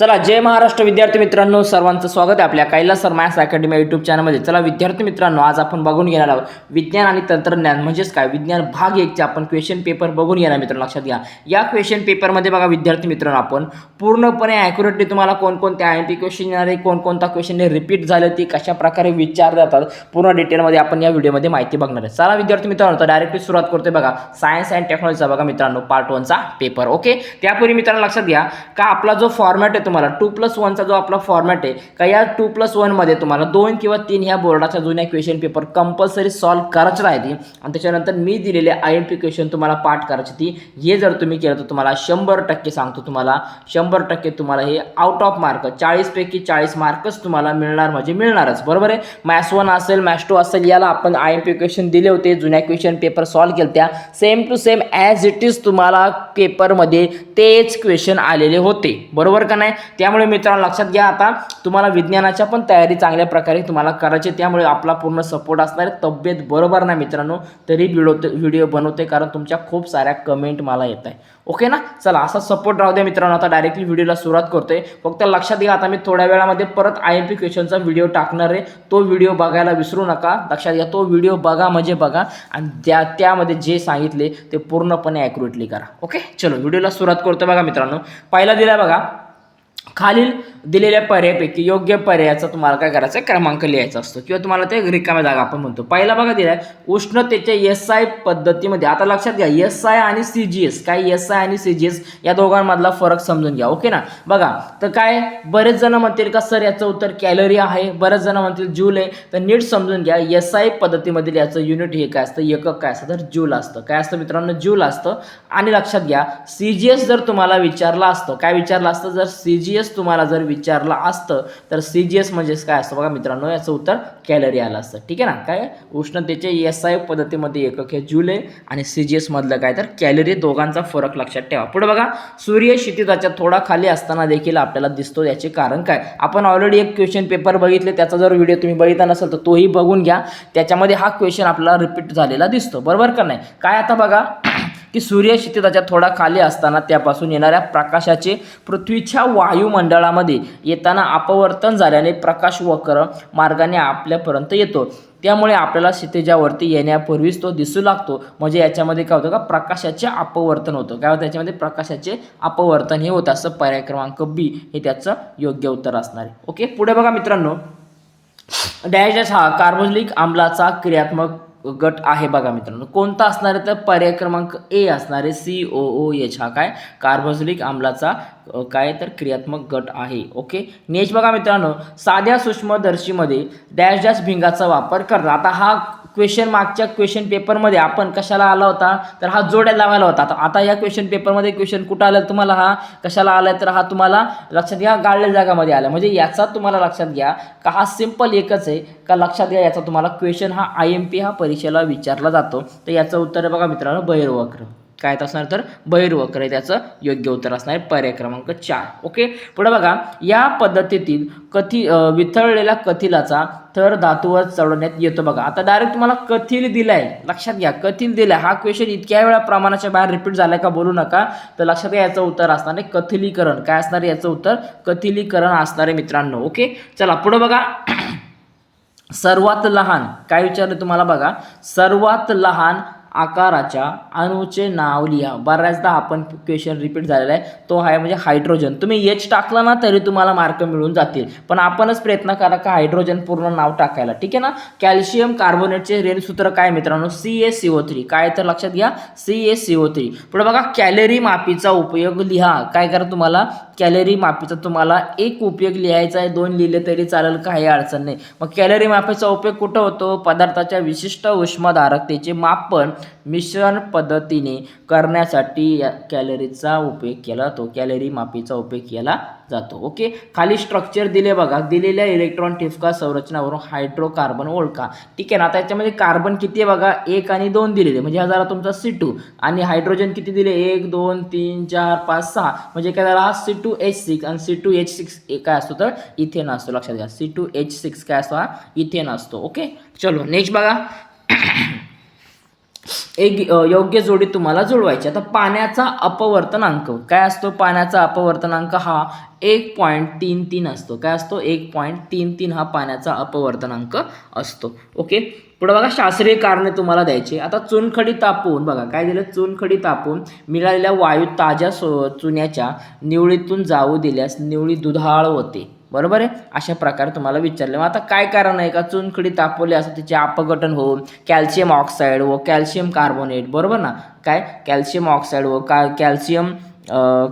चला जय महाराष्ट्र विद्यार्थी मित्रांनो, सर्वांचं स्वागत आहे आपल्या Kailas sir maths academy YouTube चॅनलमध्ये। चला विद्यार्थी मित्रांनो, आज आपण बघून घेणार आहोत विज्ञान आणि तंत्रज्ञान म्हणजेच काय विज्ञान भाग 1 चे आपण क्वेश्चन पेपर बघून घेणार मित्रांनो। लक्षात घ्या, या क्वेश्चन पेपरमध्ये बघा विद्यार्थी मित्रांनो, आपण पूर्णपणे ॲक्युरेटली तुम्हाला कोणकोणते आयएमपी क्वेश्चन येणार आहे, कोणकोणता क्वेश्चन रिपीट झाले, ती कशा प्रकारे विचारले जातात, पूर्ण डिटेलमध्ये आपण या व्हिडिओमध्ये माहिती बघणार आहे। चला विद्यार्थी मित्रांनो, तर डायरेक्टली सुरुवात करतोय बघा सायन्स अँड टेक्नॉलॉजीचा बघा मित्रांनो पार्ट 1 चा पेपर। ओके, त्यापूर्वी मित्रांनो लक्षात घ्या का आपला जो फॉर्मॅट आहे तुम्हाला 2+1 चा जो आपला फॉर्मॅट आहे का, या 2+1 मध्ये तुम्हाला 2 किंवा 3 ह्या बोर्डाच्या जुन्या क्वेश्चन पेपर कंपल्सरी सॉल्व्ह करायचे राहतील आणि त्याच्यानंतर मी दिलेले आयएमपी क्वेश्चन तुम्हाला पाठ करायची ती। हे जर तुम्ही केलं तर तुम्हाला 100% सांगतो, तुम्हाला 100% तुम्हाला हे आउट ऑफ मार्क 40 पैकी 40 मार्कच तुम्हाला मिळणार, म्हणजे मिळणारच, बरोबर आहे। मॅथ्स 1 असेल, मॅथ्स 2 असेल, याला आपण आयएमपी क्वेश्चन दिले होते, जुन्या क्वेश्चन पेपर सॉल्व्ह केले, त्या same to same as it is तुम्हाला पेपरमध्ये तेच क्वेश्चन आलेले होते, बरोबर का नाही। त्यामुळे मित्रांनो लक्षात घ्या, आता तुम्हाला विज्ञानाच्या पण तयारी चांगल्या प्रकारे तुम्हाला करायची, त्यामुळे आपला पूर्ण सपोर्ट असणार आहे। तब्येत बरोबर ना मित्रांनो, तरी व्हिडिओ बनवते कारण तुमच्या खूप साऱ्या कमेंट मला येत आहे, ओके ना। चला असा सपोर्ट राहू द्या मित्रांनो। आता डायरेक्टली व्हिडिओला सुरुवात करतोय, फक्त लक्षात घ्या आता मी थोड्या वेळामध्ये परत आयएमपी क्वेश्चनचा व्हिडिओ टाकणार आहे, तो व्हिडिओ बघायला विसरू नका। लक्षात घ्या, तो व्हिडिओ बघा म्हणजे बघा आणि त्यामध्ये जे सांगितले ते पूर्णपणे ॲक्युरेटली करा, ओके। चलो व्हिडिओला सुरुवात करतोय बघा मित्रांनो। पहिला दिला बघा, खालील दिलेल्या पर्यायापैकी योग्य पर्यायाचा तुम्हाला काय करायचं आहे, क्रमांक लिहायचा असतो किंवा तुम्हाला ते रिकाम्या जागा आपण म्हणतो। पहिला बघा दिलाय उष्णतेच्या एसआय पद्धतीमध्ये। आता लक्षात घ्या, एसआय आणि सीजीएस, काय एसआय आणि सीजीएस या दोघांमधला फरक समजून घ्या, ओके ना। बघा तर काय, बरेच जण म्हणतील का सर याचं उत्तर कॅलरी आहे, बरेच जण म्हणतील जूल आहे, तर नीट समजून घ्या। एसआय पद्धतीमधील याचं युनिट हे काय असतं, एकक काय असतं, तर जूल असतं। काय असतं मित्रांनो, जूल असतं। आणि लक्षात घ्या, सीजीएस जर तुम्हाला विचारलं असतं, काय विचारलं असतं, जर सीजीएस तुम्हाला जर विचारलं असतं तर सीजीएस म्हणजेच काय असतं बघा मित्रांनो, याचं उत्तर कॅलरी आलं असतं, ठीक आहे ना। काय उष्णतेचे एसआय पद्धतीमध्ये एकक हे जूल आहे आणि सीजीएस मधलं काय तर कॅलरी, दोघांचा फरक लक्षात ठेवा। पुढे बघा, सूर्य क्षितिजाच्या थोडा खाली असताना देखील आपल्याला दिसतो, याचे कारण काय। आपण ऑलरेडी एक क्वेश्चन पेपर बघितले, त्याचा जर व्हिडिओ तुम्ही बघितला नसेल तर तोही बघून घ्या, त्याच्यामध्ये हा क्वेश्चन आपल्याला रिपीट झालेला दिसतो, बरोबर का नाही। काय आता बघा की सूर्य क्षितिजाच्या थोडा खाली असताना त्यापासून येणाऱ्या प्रकाशाचे पृथ्वीच्या वायुमंडळामध्ये येताना अपवर्तन झाल्याने प्रकाश वक्र मार्गाने आपल्यापर्यंत येतो, त्यामुळे आपल्याला क्षितिजावरती येण्यापूर्वीच तो दिसू लागतो। म्हणजे याच्यामध्ये काय होतं का, प्रकाशाचे अपवर्तन होतं। काय होतं याच्यामध्ये, प्रकाशाचे अपवर्तन हे होतं असं। पर्याय क्रमांक बी हे त्याचं योग्य उत्तर असणार आहे, ओके। पुढे बघा मित्रांनो, डॅश हा कार्बोनिक आम्लाचा क्रियात्मक गट आहे बघा मित्रांनो। कोणता असणार आहे तर पर्याय क्रमांक ए असणार आहे, COOH हा काय कार्बोनिक आम्लाचा काय तर क्रियात्मक गट आहे, ओके। नेक्स्ट बघा मित्रांनो, साध्या सूक्ष्मदर्शीमध्ये डॅश डॅश भिंगाचा वापर करतात। आता हा क्वेश्चन मागच्या क्वेश्चन पेपरमध्ये आपण कशाला आला होता तर हा जोड्या लावायला होता। आता या क्वेश्चन पेपरमध्ये क्वेश्चन कुठं आलं तुम्हाला, हा कशाला आलाय तर हा तुम्हाला लक्षात घ्या गाळल्या जागामध्ये आला। म्हणजे याचा तुम्हाला लक्षात घ्या का हा सिंपल एकच आहे का, लक्षात घ्या याचा तुम्हाला क्वेश्चन हा आयएमपी हा परीक्षेला विचारला जातो। तर याचं उत्तर आहे बघा मित्रांनो बहिर्वक्र। काय असणार तर बहिर्वक्र आहे त्याचं योग्य उत्तर असणार आहे, पर्याय क्रमांक 4, ओके। पुढे बघा, या पद्धतीतील वितळलेल्या कथिलाचा थर धातूवर चढवण्यात येतो बघा। आता डायरेक्ट तुम्हाला कथिल दिलाय, लक्षात घ्या कथिल दिलाय। हा क्वेश्चन इतक्या वेळा प्रमाणाच्या बाहेर रिपीट झालाय का बोलू नका, तर लक्षात घ्या याचं उत्तर असणार आहे कथिलीकरण। काय असणार आहे याचं उत्तर, कथिलीकरण असणार आहे मित्रांनो, ओके। चला पुढे बघा, सर्वात लहान काय विचारलं तुम्हाला बघा, सर्वात लहान आकाराच्या अणूचे नाव लिहा। बऱ्याचदा आपण क्वेश्चन रिपीट झालेला आहे, तो आहे म्हणजे हायड्रोजन। तुम्ही एच टाकला ना तरी तुम्हाला मार्क मिळून जातील, पण आपणच प्रयत्न करा का हायड्रोजन पूर्ण नाव टाकायला, ठीक आहे ना। कॅल्शियम कार्बोनेटचे रेणूसूत्र काय मित्रांनो, CaCO3। काय तर लक्षात घ्या CaCO3। पुढे बघा, कॅलरी मापीचा उपयोग लिहा। काय करा तुम्हाला कॅलरी मापीचा तुम्हाला एक उपयोग लिहायचा आहे, 2 लिहिले तरी चालेल, काही अडचण नाही। मग कॅलरी मापीचा उपयोग कुठं होतो, पदार्थाच्या विशिष्ट उष्माधारकतेचे मापन मिश्रण पद्धतीने करण्यासाठी कॅलरीचा उपयोग केला जातो, कॅलरी मापीचा उपयोग केला जातो, ओके। खाली स्ट्रक्चर दिले बघा, दिलेल्या इलेक्ट्रॉन ठिपका संरचनावरून हायड्रोकार्बन ओळखा, ठीक आहे ना। आता याच्यामध्ये कार्बन किती आहे बघा, 1 आणि 2 दिलेले, म्हणजे हा झाला तुमचा C2। आणि हायड्रोजन किती दिले, 1 2 3 4 5 6, म्हणजे काय झाला हा C2H6 आणि C2H6 काय असतो तर इथेन असतो, लक्षात घ्या C2H6 काय असतो, हा इथेन असतो, ओके। चलो नेक्स्ट बघा, एक योग्य जोडी तुम्हाला जुळवायची। आता पाण्याचा अपवर्तनांक काय असतो, पाण्याचा अपवर्तनांक हा 1.33 असतो. काय असतो? 1.33 हा पाण्याचा अपवर्तनांक असतो. ओके, पुढे बघा शास्त्रीय कारणे तुम्हाला द्यायची. आता चुनखडी तापवून बघा काय दिलं, चुनखडी तापवून मिळालेल्या वायू ताज्या चुन्याच्या निवळीतून जाऊ दिल्यास निवळी दुधाळ होते. बरोबर आहे, अशा प्रकारे तुम्हाला विचारले. मग आता काय कारण आहे का चुनखडी तापवली असं त्याचे अपघटन होऊन कॅल्शियम ऑक्साईड व कॅल्शियम कार्बोनेट, बरोबर ना, काय कॅल्शियम ऑक्साईड व कॅल्शियम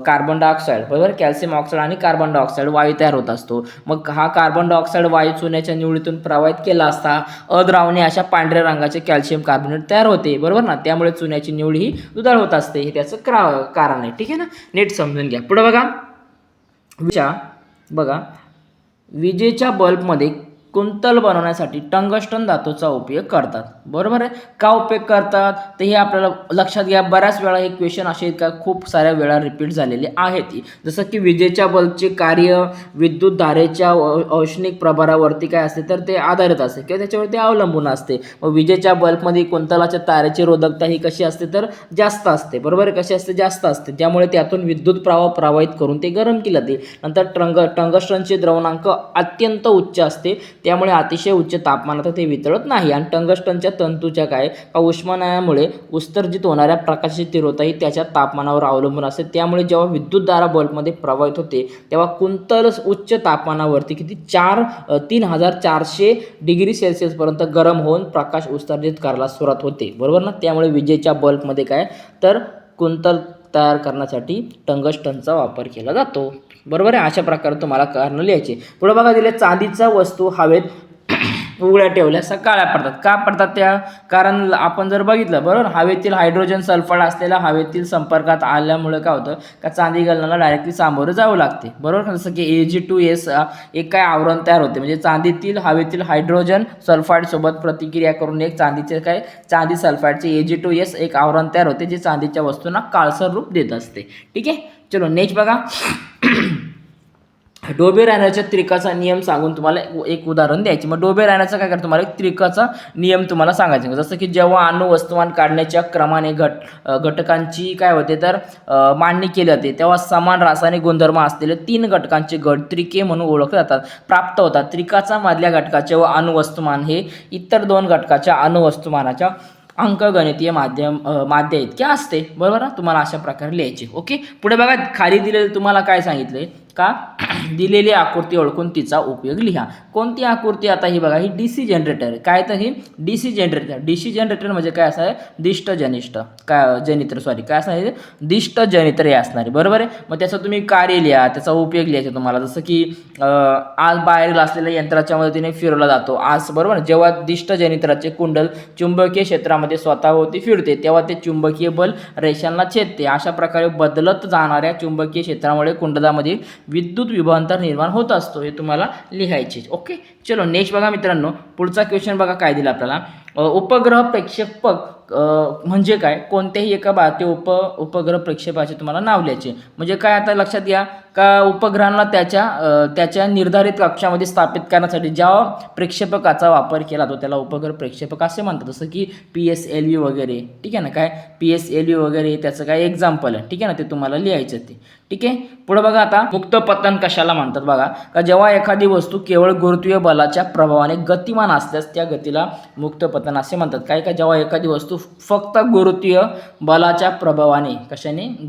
कार्बन डायऑक्साईड, बरोबर, कॅल्शियम ऑक्साईड आणि कार्बन डायऑक्साईड वायू तयार होत असतो. मग हा कार्बन डायऑक्साईड वायू चुन्याच्या निवडीतून प्रवाहित केला असता अद्रावणे अशा पांढऱ्या रंगाचे कॅल्शियम कार्बोनेट तयार होते. बरोबर ना, त्यामुळे चुन्याची निवडी ही दुधाळ होत असते. हे त्याचं कारण आहे. ठीक आहे ना, नीट समजून घ्या. पुढे बघा विजेच्या बल्बमध्ये कुंतल बनवण्यासाठी टंगस्टन धातूचा उपयोग करतात. बरोबर आहे, का उपयोग करतात तर हे आपल्याला लक्षात घ्या. बऱ्याच वेळा हे क्वेश्चन असे आहेत का खूप साऱ्या वेळा रिपीट झालेले आहेत. जसं की विजेच्या बल्बचे कार्य विद्युत धारेच्या औष्णिक प्रभारावरती काय असते तर ते आधारित असते किंवा त्याच्यावरती अवलंबून असते. मग विजेच्या बल्बमध्ये कुंतलाच्या तारेची रोधकता ही कशी असते तर जास्त असते. बरोबर आहे, कशी असते? जास्त असते. त्यामुळे त्यातून विद्युत प्रवाह प्रवाहित करून ते गरम केले जाते. नंतर टंगस्टनचे द्रवणांक अत्यंत उच्च असते, त्यामुळे अतिशय उच्च तापमानात ते वितळत नाही. आणि टंगस्टनच्या तंतूच्या काय उष्मानामुळे उत्सर्जित होणाऱ्या प्रकाशाची तीव्रता ही त्याच्या तापमानावर अवलंबून असते. त्यामुळे जेव्हा विद्युतधारा बल्बमध्ये प्रवाहित होते तेव्हा कुंतल उच्च तापमानावरती किती 3400 डिग्री सेल्सिअसपर्यंत गरम होऊन प्रकाश उत्सर्जित करायला सुरुवात होते. बरोबर ना, त्यामुळे विजेच्या बल्बमध्ये काय तर कुंतल तयार करण्यासाठी टंगस्टनचा वापर केला जातो. बरोबर आहे, अशा प्रकारे तुम्हाला कारण लिहायचे. पुढे बघा दिले चांदीच्या वस्तू हवेत उघड्या ठेवल्या काळ्या पडतात. का पडतात त्या? कारण आपण जर बघितलं, बरोबर, हवेतील हायड्रोजन सल्फाइड असलेल्या हवेतील संपर्कात आल्यामुळे काय होतं का चांदी गलनाला डायरेक्टली सामोरं जावं लागते. बरोबर, जसं की Ag2S एक काय आवरण तयार होते, म्हणजे चांदीतील हवेतील हायड्रोजन सल्फाइड सोबत प्रतिक्रिया करून एक चांदी सल्फाइडचे Ag2S एक आवरण तयार होते, जे चांदीच्या वस्तूंना काळसर रूप देत असते. ठीक आहे, चलो नेक्स्ट बघा. डोबे राहण्याच्या त्रिकाचा नियम सांगून तुम्हाला एक उदाहरण द्यायचे. मग डोबे राहण्याचा काय करतो, तुम्हाला एक त्रिकाचा नियम तुम्हाला सांगायचा. जसं की जेव्हा अणु वस्तुमान काढण्याच्या क्रमाने घटकांची काय होते तर मांडणी केली जाते तेव्हा समान रासायनिक गुणधर्म असलेले 3 घटकांचे गट त्रिके म्हणून ओळखले जातात, प्राप्त होतात. त्रिकाचा मधल्या घटकाचे व अणुवस्तुमान हे इतर 2 घटकाच्या अणुवस्तुमानाच्या अंकगणितीय माध्य इतके असते. बरोबर ना, तुम्हाला अशा प्रकारे लिहायचे. ओके, पुढे बघा खाली दिलेले तुम्हाला काय सांगितले का दिलेली आकृती ओळखून तिचा उपयोग लिहा. कोणती आकृती? आता ही बघा, ही DC जनरेटर. काय तर ही DC जनरेटर म्हणजे काय असं आहे दिष्ट जनिष्ठ काय जनित्र काय असं आहे दिष्ट जनित्र हे असणारे. बरोबर आहे, मग त्याचं तुम्ही कार्य लिहा, त्याचा उपयोग लिहायचा तुम्हाला. जसं की आज बाहेरील असलेल्या यंत्राच्या मदतीने फिरवला जातो आज. बरोबर, जेव्हा दिष्ट जनित्राचे कुंडल चुंबकीय क्षेत्रामध्ये स्वतःभोवती फिरते तेव्हा ते चुंबकीय बल रेषांना छेदते. अशा प्रकारे बदलत जाणाऱ्या चुंबकीय क्षेत्रामुळे कुंडलामध्ये विद्युत विभवांतर निर्माण होत असतो. हे तुम्हाला लिहायचे. ओके, चलो नेक्स्ट बघा मित्रांनो. पुढचा क्वेश्चन बघा काय दिला आपल्याला. उपग्रह प्रक्षेपक म्हणजे काय? कोणत्याही एका भारतीय उपग्रह प्रक्षेपाचे तुम्हाला नाव लिहायचे. म्हणजे काय, आता लक्षात घ्या का उपग्रहांना त्याच्या निर्धारित कक्षामध्ये स्थापित करण्यासाठी ज्या प्रक्षेपकाचा वापर केला जातो त्याला उपग्रह प्रक्षेपक असे म्हणतात. जसं की PSLV वगैरे. ठीक आहे ना, काय PSLV वगैरे त्याचं काय एक्झाम्पल आहे. ठीक आहे ना, ते तुम्हाला लिहायचं ते. ठीक आहे, पुढे बघा आता मुक्त पतन कशाला म्हणतात बघा, का जेव्हा एखादी वस्तू केवळ गुरुत्वीय बलाच्या प्रभावाने गतिमान असल्यास त्या गतीला मुक्त पतन असे म्हणतात. काय का जेव्हा एखादी वस्तू फक्त गुरुत्वीय बलाच्या प्रभावाने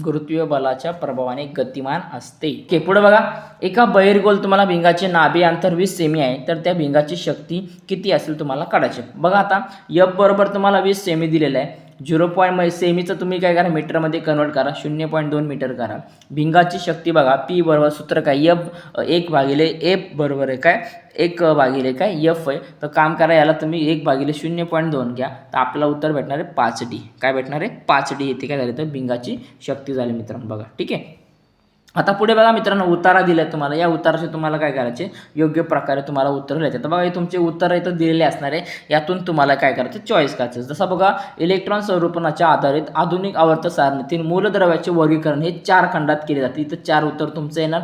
गुरुत्वीय बलाच्या प्रभावाने गतिमान असते. ओके, पुढे बघा. एका बहिर्गोल तुम्हाला भिंगाचे नाभी अंतर 20 सेमी आहे तर त्या भिंगाची शक्ती किती असेल तुम्हाला काढायची. बघा आता F बरोबर तुम्हाला 20 सेमी दिलेलं आहे. 0. सेमीचं तुम्ही काय करा मीटरमध्ये कन्वर्ट करा, 0.2 मीटर करा. भिंगाची शक्ती बघा, P बरोबर सूत्र काय F 1/F बरोबर आहे काय 1/F आहे. तर काम करा, याला तुम्ही 1/0.2 घ्या तर आपल्याला उत्तर भेटणार आहे 5D. काय भेटणार आहे 5D येते. काय झाले तर भिंगाची शक्ती झाली मित्रांनो. बघा ठीक आहे. आता पुढे बघा मित्रांनो, उतारा दिला आहे तुम्हाला. या उताराचे तुम्हाला काय करायचे, योग्य प्रकारे तुम्हाला उत्तर लिहायचे. तर बघा हे तुमचे उत्तर इथं दिलेले असणार आहे, यातून तुम्हाला काय करायचं चॉईस करायचं. जसं बघा इलेक्ट्रॉन स्वरूपणाच्या आधारित आधुनिक आवर्त सारणीतील मूलद्रव्याचे वर्गीकरण हे 4 खंडात केले जाते. इथं 4 उत्तर तुमचं येणार.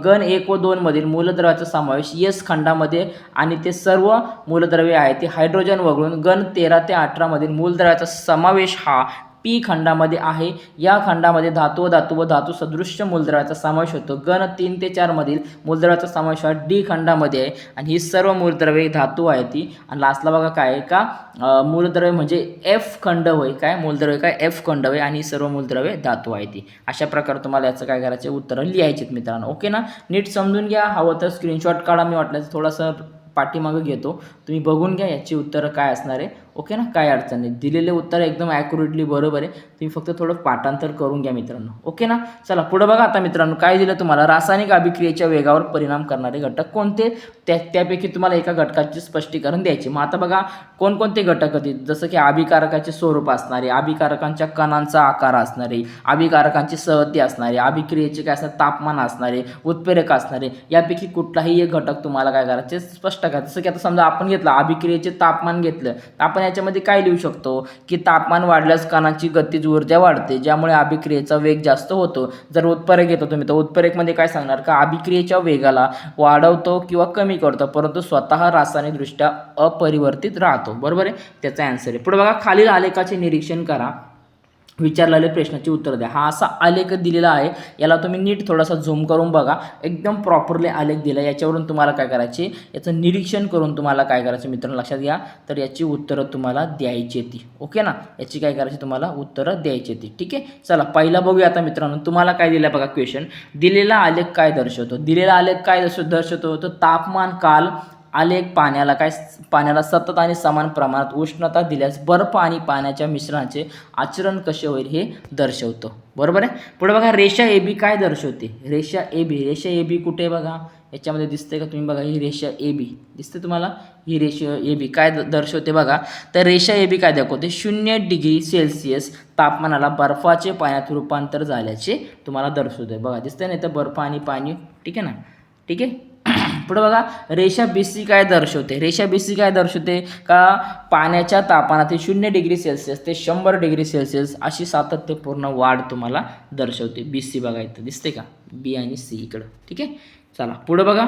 गण 1 व 2 मधील मूलद्रव्याचा समावेश S खंडामध्ये आणि ते सर्व मूलद्रव्ये आहेत ते हायड्रोजन वगळून गण 13 ते 18 मधील मूलद्रव्याचा समावेश हा पी खंडामध्ये आहे. या खंडामध्ये धातू व धातू सदृश्य मूलद्रव्याचा समावेश होतो. गण 3 ते 4 मधील मूलद्रव्याचा समावेश हा डी खंडामध्ये आहे आणि ही सर्व मूलद्रव्ये धातू आहे ती. आणि लास्टला बघा काय आहे का मूलद्रव्य म्हणजे एफ खंड होय. काय मूलद्रव्य काय एफ खंड होय आणि सर्व मूलद्रव्ये धातू आहे ती. अशा प्रकारे तुम्हाला याचं काय करायचे उत्तरं लिहायची मित्रांनो. ओके ना, नीट समजून घ्या. हवं तर स्क्रीनशॉट काढा. मी वाटल्यास थोडासा पाठीमागं घेतो, तुम्ही बघून घ्या याची उत्तरं काय असणार आहे. ओके ना, काय अडचण नाही. दिलेले उत्तर एकदम ॲक्युरेटली बरोबर आहे. तुम्ही फक्त थोडं पाठांतर करून घ्या मित्रांनो. ओके ना, चला पुढे बघा आता मित्रांनो काय दिलं तुम्हाला. रासायनिक अभिक्रियेच्या वेगावर परिणाम करणारे घटक कोणते, त्यापैकी तुम्हाला एका घटकाचे स्पष्टीकरण द्यायचे. मग आता बघा कोणकोणते घटक आहेत. जसं की अभिकारकाचे स्वरूप असणारे, अभिकारकांच्या कणांचा आकार असणारे, अभिकारकांची सहती असणारे, अभिक्रियेचे काय असणार तापमान असणारे, उत्प्रेरक असणारे, यापैकी कुठलाही एक घटक तुम्हाला काय करायचे स्पष्ट करा. जसं की आता समजा आपण घेतलं अभिक्रियेचे तापमान घेतलं, आपण याच्यामध्ये काय लिहू शकतो की तापमान वाढल्यास कणांची गतिज ऊर्जा वाढते, ज्यामुळे अभिक्रियेचा वेग जास्त होतो. जर उत्प्रेरक घेतो तुम्ही तर उत्प्रेरकमध्ये काय सांगणार का अभिक्रियेच्या वेगाला वाढवतो किंवा कमी करतो, परंतु स्वतः रासायनिकदृष्ट्या अपरिवर्तित राहतो. बरोबर आहे, त्याचा आन्सर आहे. पुढे बघा खालील आलेखाचे निरीक्षण करा, विचारलेल्या प्रश्नाची उत्तर द्या. हा असा आलेख दिलेला आहे, याला तुम्ही नीट थोडासा झूम करून बघा. एकदम प्रॉपरली आलेख दिला, याच्यावरून तुम्हाला काय करायचे याचं निरीक्षण करून तुम्हाला काय करायचं मित्रांनो लक्षात घ्या. तर याची उत्तरं तुम्हाला द्यायची ती. ओके ना, याची काय करायची तुम्हाला उत्तरं द्यायची ती. ठीक आहे, चला पहिला बघूया आता मित्रांनो. तुम्हाला काय दिलं बघा क्वेश्चन. दिलेला आलेख काय दर्शवतो. दिलेला आलेख काय दर्शवतो तर तापमान काल आलेख पाण्याला सतत आणि समान प्रमाणात उष्णता दिल्यास बर्फ आणि पाण्याच्या मिश्रणाचे आचरण कसे होईल हे दर्शवतो. बरोबर आहे. पुढे बघा रेषा ए बी काय दर्शवते. रेषा ए बी कुठे बघा याच्यामध्ये दिसते का तुम्ही बघा. ही रेषा ए बी दिसते तुम्हाला. ही रेषा ए बी काय दर्शवते बघा. तर रेषा ए बी काय दाखवते 0 डिग्री सेल्सिअस तापमानाला बर्फाचे पाण्यात रूपांतर झाल्याचे तुम्हाला दर्शवते. बघा दिसतंय नाही तर बर्फ आणि पाणी. ठीक आहे ना, ठीक आहे. पुढे बघा रेषा बी सी काय दर्शवते. रेषा बी सी काय दर्शवते का पाण्याच्या तापमानात 0 डिग्री सेल्सिअस ते 100 डिग्री सेल्सिअस अशी सातत्यपूर्ण वाढ तुम्हाला दर्शवते. बी सी बघा इथं दिसते का, बी आणि सी इकडं. ठीक आहे, चला पुढे बघा.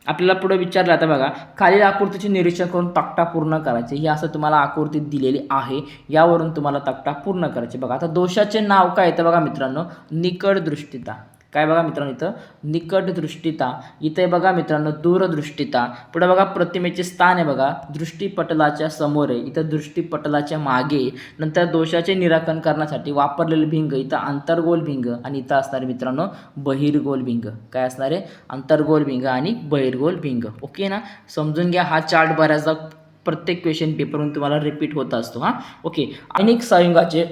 आपल्याला पुढे विचारलं आता बघा खालील आकृतीचे निरीक्षण करून तक्ता पूर्ण करायचे. ही असं तुम्हाला आकृती दिलेली आहे, यावरून तुम्हाला तक्ता पूर्ण करायचे. बघा आता दोषाचे नाव काय येतं बघा मित्रांनो निकट दृष्टिता. काय बघा मित्रांनो इथं निकट दृष्टिता, इथे बघा मित्रांनो दूरदृष्टिता. पुढे बघा प्रतिमेचे स्थान आहे बघा दृष्टीपटलाच्या समोर आहे, इथं दृष्टीपटलाच्या मागे. नंतर दोषाचे निराकरण करण्यासाठी वापरलेले भिंग इथं अंतर्गोल भिंग आणि इथं असणारे मित्रांनो बहिर्गोल भिंग. काय असणार आहे अंतर्गोल भिंग आणि बहिर्गोल भिंग. ओके ना, समजून घ्या. हा चार्ट बऱ्याचदा प्रत्येक क्वेश्चन पेपरवरून तुम्हाला रिपीट होत असतो. हा ओके. अनेक संयुगाचे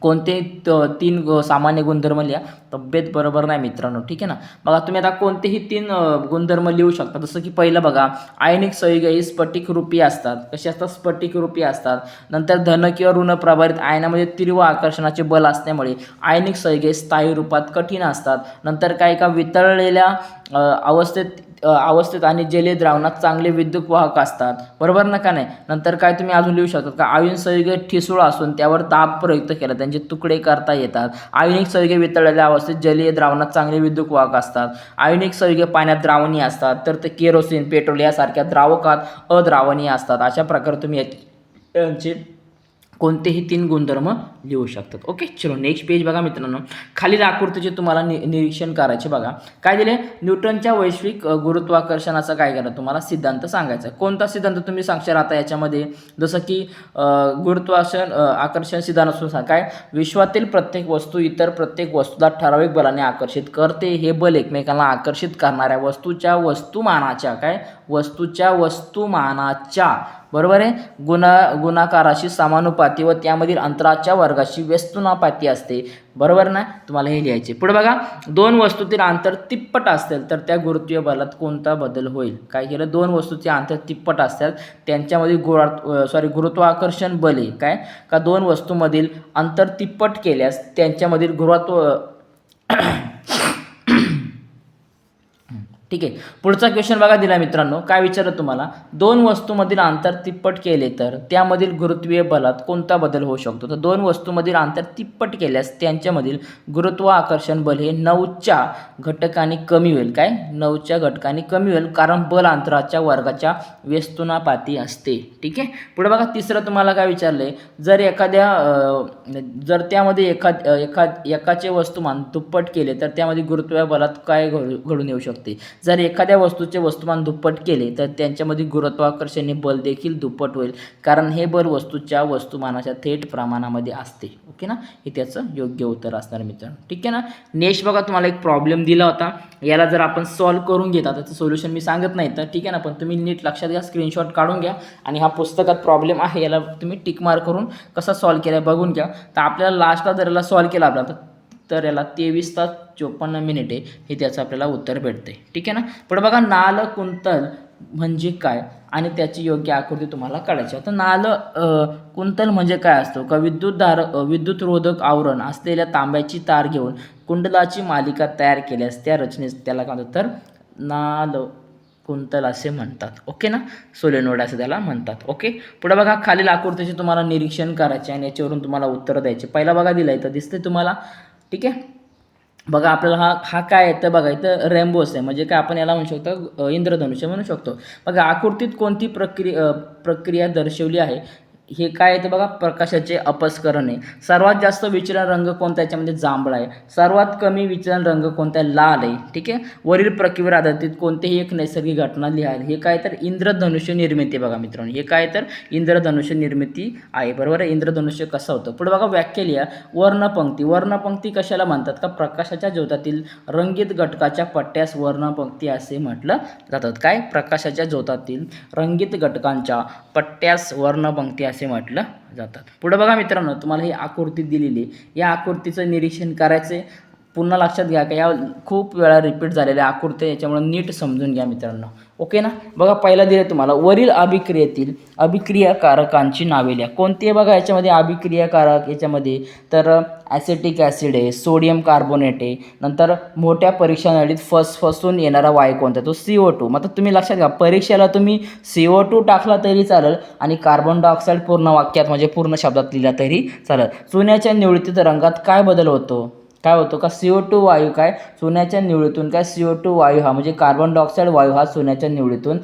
कोणते 3 सामान्य गुणधर्म लिहा. तब्येत बरोबर नाही मित्रांनो. ठीक आहे ना, बघा तुम्ही आता कोणतेही 3 गुणधर्म लिहू शकता. जसं की पहिलं बघा आयनिक संयुगे ही स्फटिकरूपी असतात. कशी असतात स्फटिकरूपी असतात. नंतर धन किंवा ऋण प्रभारित आयनामध्ये तीव्र आकर्षणाचे बल असल्यामुळे आयनिक संयुगे स्थायी रूपात कठीण असतात. नंतर काही का वितळलेल्या अवस्थेत आणि जलीय द्रावणात चांगले विद्युत वाहक असतात. बरोबर ना का नाही. नंतर काय तुम्ही अजून लिहू शकता का आयन संयुगे ठिसूळ असून त्यावर दाब प्रयुक्त केला त्यांचे तुकडे करता येतात. आयनिक संयुगे वितळलेल्या अवस्थेत जलीय द्रावणात चांगले विद्युत वाहक असतात. आयनिक संयुगे पाण्यात द्रावणीय असतात, तर ते केरोसिन पेट्रोल यासारख्या द्रावकात अद्रावणीय असतात. अशा प्रकारे तुम्ही यांचे कोणतेही 3 गुणधर्म लिहू शकतात. ओके, चलो नेक्स्ट पेज बघा मित्रांनो. खालील आकृतीचे तुम्हाला निरीक्षण करायचे. बघा काय दिले न्यूटनच्या वैश्विक गुरुत्वाकर्षणाचा काय करा तुम्हाला सिद्धांत सांगायचा. कोणता सिद्धांत तुम्ही सांगशाल आता याच्यामध्ये. जसं की आकर्षण सिद्धांत काय विश्वातील प्रत्येक वस्तू इतर प्रत्येक वस्तूला ठराविक बलाने आकर्षित करते. हे बल एकमेकांना आकर्षित करणाऱ्या वस्तूच्या वस्तुमानाच्या बरोबर आहे गुणाकाराशी समानुपाती व त्यामधील अंतराच्या वर्गाशी व्यस्तुनापाती असते. बरोबर ना, तुम्हाला हे लिहायचे. पुढे बघा 2 वस्तूतील अंतर तिप्पट असेल तर त्या गुरुत्वीय बलात कोणता बदल होईल. काय केलं 2 वस्तूचे अंतर तिप्पट असतात त्यांच्यामध्ये गुरुत्वाकर्षण बल आहे. काय का 2 वस्तूमधील अंतर तिप्पट केल्यास त्यांच्यामधील ठीक आहे. पुढचा क्वेश्चन बघा दिला मित्रांनो. काय विचारलं तुम्हाला, दोन वस्तूमधील अंतर तिप्पट केले तर त्यामधील गुरुत्वीय बलात कोणता बदल होऊ शकतो. तर दोन वस्तूमधील अंतर तिप्पट केल्यास त्यांच्यामधील गुरुत्वाकर्षण बल हे 9च्या घटकाने कमी होईल. काय 9च्या घटकाने कमी होईल, कारण बल अंतराच्या वर्गाच्या व्यस्तुनापाती असते. ठीक आहे. पुढे बघा तिसरं तुम्हाला काय विचारलंय, जर त्यामध्ये एकाचे वस्तुमान दुप्पट केले तर त्यामध्ये गुरुत्वीय बलात काय घडून येऊ शकते. जर एखाद्या वस्तूचे वस्तुमान दुप्पट केले तर त्यांच्यामध्ये गुरुत्वाकर्षणीय बल देखील दुप्पट होईल, कारण हे बल वस्तूच्या वस्तुमानाच्या थेट प्रमाणामध्ये असते. ओके ना, हे त्याचं योग्य उत्तर असणार मित्रांनो. ठीक आहे ना. नेक्स्ट बघा, तुम्हाला एक प्रॉब्लेम दिला होता, याला जर आपण सॉल्व्ह करून घेता त्याचं सोल्युशन मी सांगत नाही तर ठीक आहे ना, पण तुम्ही नीट लक्षात घ्या, स्क्रीनशॉट काढून घ्या आणि हा पुस्तकात प्रॉब्लेम आहे याला तुम्ही टिक मार्क करून कसा सॉल्व्ह केला बघून घ्या. तर आपल्याला लास्टला जर याला सॉल्व्ह केला आपला तर याला 23 तास 54 मिनिटे हे त्याचं आपल्याला उत्तर भेटते. ठीक आहे ना. पुढे बघा, नाल कुंतल म्हणजे काय आणि त्याची योग्य आकृती तुम्हाला काढायची. आता नाल कुंतल म्हणजे काय असतो का, विद्युतरोधक आवरण असलेल्या तांब्याची तार घेऊन कुंडलाची मालिका तयार केल्यास त्या रचनेस त्याला काय म्हणतात, तर नाल कुंतल असे म्हणतात. ओके ना, सोलेनोइड असं त्याला म्हणतात. ओके. पुढे बघा, खालील आकृतीचे तुम्हाला निरीक्षण करायचे आणि याच्यावरून तुम्हाला उत्तर द्यायचे. पहिला बघा दिला इथं दिसते तुम्हाला. ठीक आहे. बघा आपल्याला हा काय आहे तर बघा इथं रेनबोस आहे, म्हणजे काय आपण याला म्हणू शकतो इंद्रधनुष्य म्हणू शकतो. बघा आकृतीत कोणती प्रक्रिया दर्शवली आहे. हे काय आहे तर बघा, प्रकाशाचे अपस्करण आहे. सर्वात जास्त विचलन रंग कोणता, याच्यामध्ये जांभळा आहे. सर्वात कमी विचलन रंग कोणता, लाल आहे. ठीक आहे. वरील प्रक्रियेवर आधारित कोणतेही एक नैसर्गिक घटना लिहा. हे काय तर इंद्रधनुष्य निर्मिती. बघा मित्रांनो, हे काय तर इंद्रधनुष्य निर्मिती आहे. बरोबर आहे. इंद्रधनुष्य कसं होतं. पुढे बघा व्याख्या लिहा. वर्णपंक्ती कशाला म्हणतात का, प्रकाशाच्या ज्योतातील रंगीत घटकाच्या पट्ट्यास वर्णपंक्ती असे म्हटलं जातात. काय, प्रकाशाच्या ज्योतातील रंगीत घटकांच्या पट्ट्यास वर्णपंक्ती असे म्हटलं जातात. पुढे बघा मित्रांनो, तुम्हाला ही आकृती दिलेली, या आकृतीचं निरीक्षण करायचे. पुन्हा लक्षात घ्या की या खूप वेळा रिपीट झालेल्या आकृत्या, याच्यामुळे नीट समजून घ्या मित्रांनो. ओके ना. बघा पहिला दिले तुम्हाला, वरील अभिक्रियेतील अभिक्रियाकारकांची नावे लिहा. कोणती आहे बघा याच्यामध्ये अभिक्रियाकारक, याच्यामध्ये तर ॲसिटिक ॲसिड आहे, सोडियम कार्बोनेट आहे, नंतर मोठ्या परीक्षा नळीत फसफसून येणारा वायू कोणता, तो CO2. मग तुम्ही लक्षात घ्या, परीक्षेला तुम्ही CO2 टाकला तरी चालेल आणि कार्बन डायऑक्साईड पूर्ण वाक्यात म्हणजे पूर्ण शब्दात लिहिला तरी चालेल. चुन्याच्या निवळीत रंगात काय बदल होतो, काय होतो का, CO2 वायू काय सोन्याच्या निवळीतून काय CO2 वायू हा म्हणजे कार्बन डायऑक्साईड वायू हा सोन्याच्या निवळीतून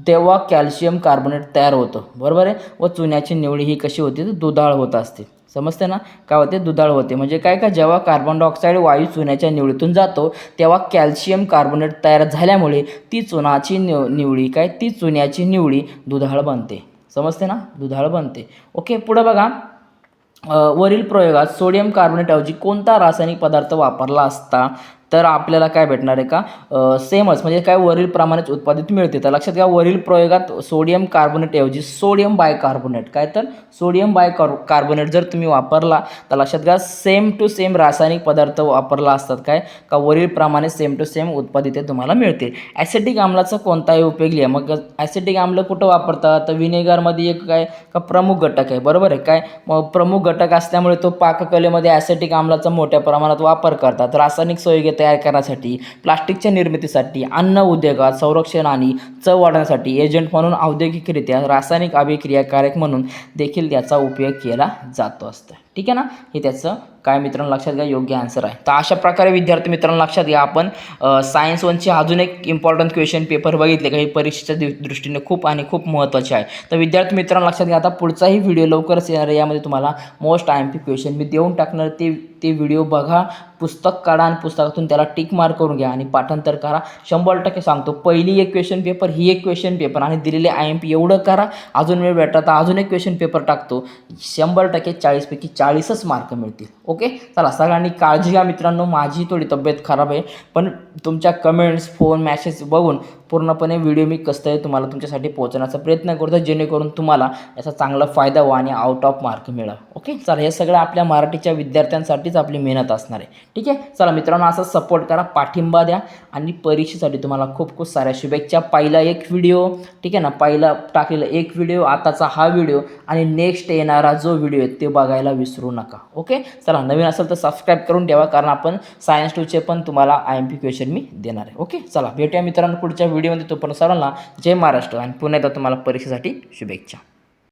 तेव्हा कॅल्शियम कार्बोनेट तयार होतं. बरोबर आहे. व चुन्याची निवळी ही कशी होती, तर दुधाळ होत असते. समजते ना, काय होते, दुधाळ होते. म्हणजे काय का, जेव्हा कार्बन डायऑक्साईड वायू चुन्याच्या निवळीतून जातो तेव्हा कॅल्शियम कार्बोनेट तयार झाल्यामुळे ती निवळी काय, ती चुन्याची निवळी दुधाळ बनते. समजते ना, दुधाळ बनते. ओके. पुढे बघा, वरील प्रयोगात सोडियम कार्बोनेट ऐवजी कोणता रासायनिक पदार्थ वापरला असता तर आपल्याला काय भेटणार आहे का, सेमच म्हणजे काय वरील प्रमाणेच उत्पादित मिळते. तर लक्षात घ्या, वरील प्रयोगात सोडियम कार्बोनेट ऐवजी सोडियम बायकार्बोनेट, काय तर सोडियम बायकार्बोनेट जर तुम्ही वापरला तर लक्षात घ्या सेम टू सेम रासायनिक पदार्थ वापरला असतात, काय का वरील प्रमाणे सेम टू सेम उत्पादित तुम्हाला मिळते. ॲसिटिक आम्लाचा कोणताही उपयोग लिहा. मग ॲसिटिक आम्ल कुठं वापरतात, तर विनेगरमध्ये एक काय का प्रमुख घटक आहे. बरोबर आहे. काय मग प्रमुख घटक असल्यामुळे तो पाककलेमध्ये ॲसिटिक आम्लाचा मोठ्या प्रमाणात वापर करतात. रासायनिक संयुगे तयार करण्यासाठी, प्लास्टिकच्या निर्मितीसाठी, अन्न उद्योगात, संरक्षण आणि चव वाढवण्यासाठी, एजंट म्हणून, औद्योगिकरित्या, रासायनिक अभिक्रियाकारक म्हणून देखील त्याचा उपयोग केला जातो असतो. ठीक आहे ना, हे त्याचं काय मित्रांनो लक्षात घ्या योग्य आन्सर आहे. तर अशा प्रकारे विद्यार्थी मित्रांनो लक्षात घ्या, आपण सायन्स 1ची अजून एक इम्पॉर्टंट क्वेश्चन पेपर बघितले काही परीक्षेच्या दृष्टीने खूप आणि खूप महत्त्वाचे आहे. तर विद्यार्थी मित्रांनो लक्षात घ्या, आता पुढचाही व्हिडिओ लवकरच येणार आहे. यामध्ये तुम्हाला मोस्ट IMP क्वेश्चन मी देऊन टाकणार, ते व्हिडिओ बघा, पुस्तक काढा आणि पुस्तकातून त्याला टिक मार्क करून घ्या आणि पाठांतर करा. 100% सांगतो, पहिली एक क्वेश्चन पेपर, ही एक क्वेश्चन पेपर आणि दिलेले IMP एवढं करा. अजून वेळ भेटला तर अजून एक क्वेश्चन पेपर टाकतो. 100% 40 पैकी 40च मार्क मिळतील. ओके. चला, सगळ्यांनी काळजी घ्या मित्रांनो. माझी थोडी तब्येत खराब आहे, पण तुमच्या कमेंट्स, फोन, मॅसेज बघून पूर्णपणे व्हिडिओ मी कसं आहे तुम्हाला तुमच्यासाठी पोहोचवण्याचा प्रयत्न करतो, जेणेकरून तुम्हाला याचा चांगला फायदा व्हा आणि आउट ऑफ मार्क मिळावा. ओके, चला हे सगळं आपल्या मराठीच्या विद्यार्थ्यांसाठीच आपली मेहनत असणार आहे. ठीक आहे, चला मित्रांनो असं सपोर्ट करा, पाठिंबा द्या आणि परीक्षेसाठी तुम्हाला खूप खूप साऱ्या शुभेच्छा. पहिला एक व्हिडिओ, ठीक आहे ना, पहिला टाकलेला एक व्हिडिओ, आताचा हा व्हिडिओ आणि नेक्स्ट येणारा जो व्हिडिओ आहे ते बघायला विसरू नका. ओके, चला नवीन असेल तर सबस्क्राईब करून ठेवा, कारण आपण सायन्स 2चे पण तुम्हाला IMP क्वेश्चन मी देणार आहे. ओके, चला भेटूया मित्रांनो पुढच्या व्हिडिओमध्ये. तोपर्यंत सर्वांना जय महाराष्ट्र आणि पुन्हा एकदा तुम्हाला परीक्षेसाठी शुभेच्छा.